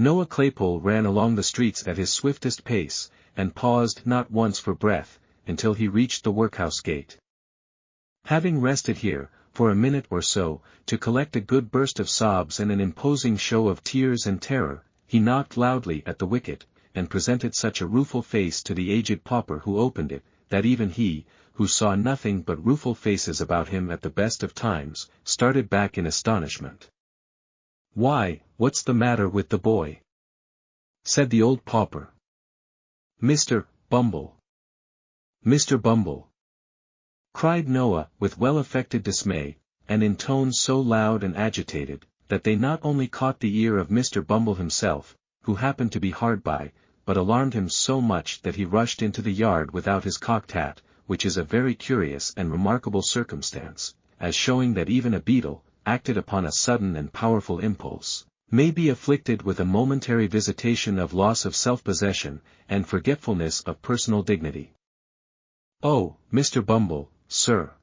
Noah Claypole ran along the streets at his swiftest pace, and paused not once for breath, until he reached the workhouse gate. Having rested here, for a minute or so, to collect a good burst of sobs and an imposing show of tears and terror, he knocked loudly at the wicket, and presented such a rueful face to the aged pauper who opened it, that even he, who saw nothing but rueful faces about him at the best of times, started back in astonishment. "Why, what's the matter with the boy?" said the old pauper. "Mr. Bumble! Mr. Bumble!" cried Noah, with well-affected dismay, and in tones so loud and agitated, that they not only caught the ear of Mr. Bumble himself, who happened to be hard by, but alarmed him so much that he rushed into the yard without his cocked hat, which is a very curious and remarkable circumstance, as showing that even a beetle, acted upon a sudden and powerful impulse, may be afflicted with a momentary visitation of loss of self-possession, and forgetfulness of personal dignity. "Oh, Mr. Bumble, sir,"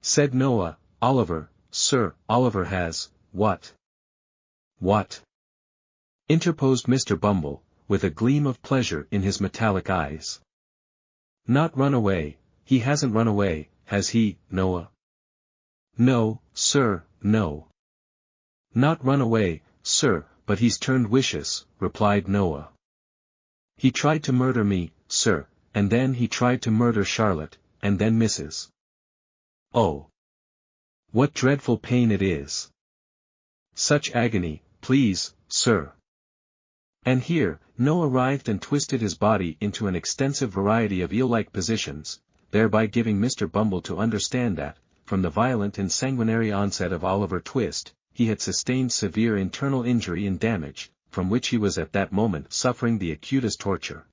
said Noah, "Oliver, sir, Oliver has, what?" "What?" interposed Mr. Bumble, with a gleam of pleasure in his metallic eyes. "Not run away, he hasn't run away, has he, Noah?" "No, sir, no. Not run away, sir, but he's turned vicious," replied Noah. "He tried to murder me, sir, and then he tried to murder Charlotte, and then Mrs. Oh! What dreadful pain it is! Such agony, please, sir." And here, Noah writhed and twisted his body into an extensive variety of eel-like positions, thereby giving Mr. Bumble to understand that, from the violent and sanguinary onset of Oliver Twist, he had sustained severe internal injury and damage, from which he was at that moment suffering the acutest torture.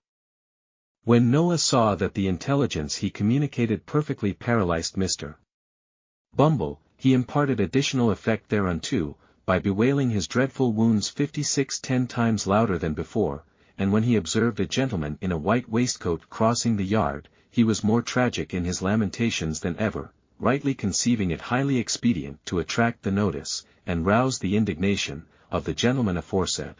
When Noah saw that the intelligence he communicated perfectly paralyzed Mr. Bumble, he imparted additional effect thereunto, by bewailing his dreadful wounds 10 times louder than before, and when he observed a gentleman in a white waistcoat crossing the yard, he was more tragic in his lamentations than ever, rightly conceiving it highly expedient to attract the notice, and rouse the indignation, of the gentleman aforesaid.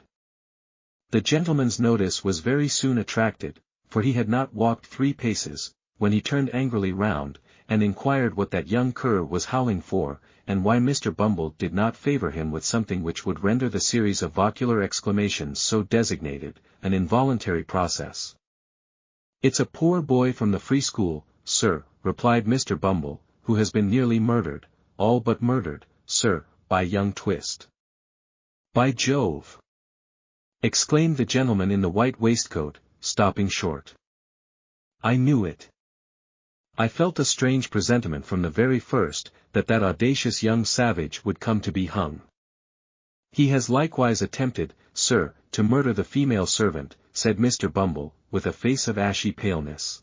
The gentleman's notice was very soon attracted, for he had not walked 3 paces, when he turned angrily round, and inquired what that young cur was howling for, and why Mr. Bumble did not favour him with something which would render the series of vocular exclamations so designated, an involuntary process. "It's a poor boy from the free school, sir," replied Mr. Bumble, "who has been nearly murdered, all but murdered, sir, by young Twist." "By Jove!" exclaimed the gentleman in the white waistcoat, stopping short. "I knew it. I felt a strange presentiment from the very first, that audacious young savage would come to be hung. He has likewise attempted, sir, to murder the female servant," said Mr. Bumble, with a face of ashy paleness.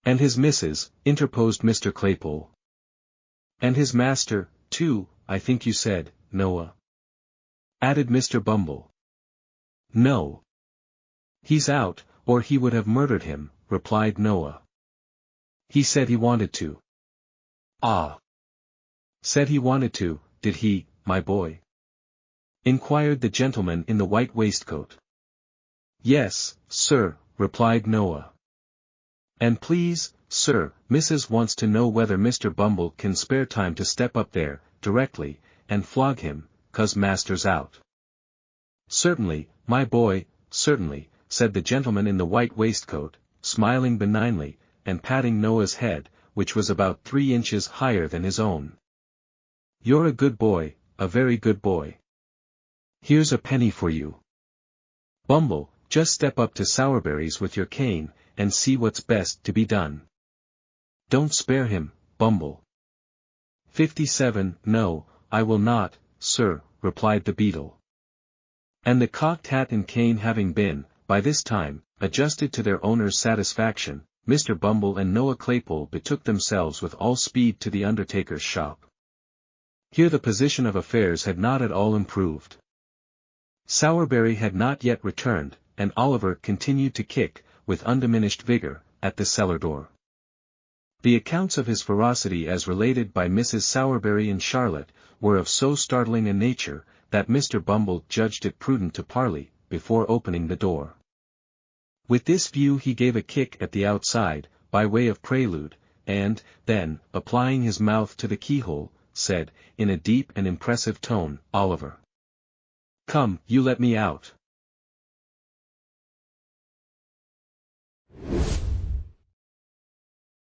"And his missus," interposed Mr. Claypole. "And his master, too, I think you said, Noah?" added Mr. Bumble. "No. He's out, or he would have murdered him," replied Noah. "He said he wanted to." "Ah! Said he wanted to, did he, my boy?" inquired the gentleman in the white waistcoat. "Yes, sir," replied Noah. "And please, sir, Mrs. wants to know whether Mr. Bumble can spare time to step up there, directly, and flog him, 'cause master's out." "Certainly, my boy, certainly," said the gentleman in the white waistcoat, smiling benignly, and patting Noah's head, which was about 3 inches higher than his own. "You're a good boy, a very good boy. Here's a penny for you. Bumble, just step up to Sourberry's with your cane, and see what's best to be done. Don't spare him, Bumble." 57 "No, I will not, sir," replied the beadle. And the cocked hat and cane having been, by this time, adjusted to their owner's satisfaction, Mr. Bumble and Noah Claypole betook themselves with all speed to the undertaker's shop. Here the position of affairs had not at all improved. Sourberry had not yet returned, and Oliver continued to kick, with undiminished vigor, at the cellar door. The accounts of his ferocity as related by Mrs. Sourberry and Charlotte, were of so startling a nature, that Mr. Bumble judged it prudent to parley, before opening the door. With this view he gave a kick at the outside, by way of prelude, and, then, applying his mouth to the keyhole, said, in a deep and impressive tone, "Oliver. Come, you let me out."